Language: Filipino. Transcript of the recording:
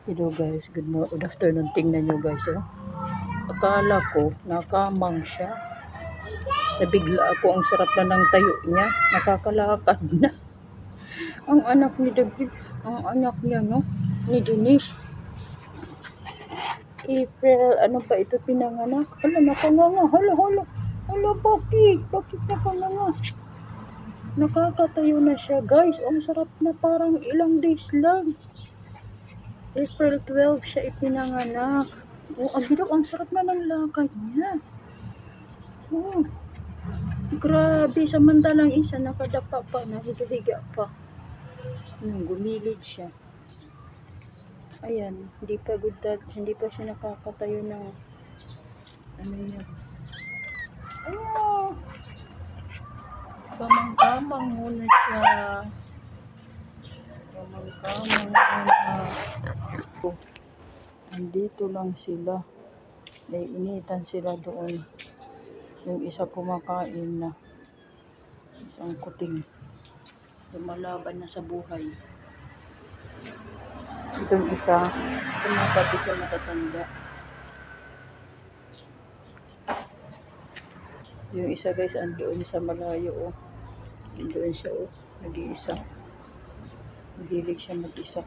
Hello guys, good afternoon. Tingnan nyo guys, oh. Akala ko nakamang siya. Nabigla ako, ang sarap na ng tayo niya. Nakakalakad na. Ang anak ni David, ang anak niya, no? Ni Denise. April, ano pa ito pinanganak? Hala, nakanganga. Hala, hala. Hala, bakit? Bakit nakanganga? Nakakatayo na siya guys. Ang sarap na, parang ilang days lang. April 12 siya ipinanganak. Oh, ang sarap na ng lakad niya. Oh, grabe. Samantalang isa nakadapa pa, nahiga-higa pa. Gumilid siya. Ayan, hindi pa siya nakakatayo ng ano niya. Ayan. Kamang-kamang muna siya. Kamang-kamang muna. Oh, andito lang sila. Naiinitan sila doon. Yung isa kumakain na. Isang kuting. Lumalaban na sa buhay. Itong isa, kumakapi siya matatanda. Yung isa guys, andoon sa malayo, oh. Andoon siya, oh. Nag-iisa. Mahilig siya mag-isa.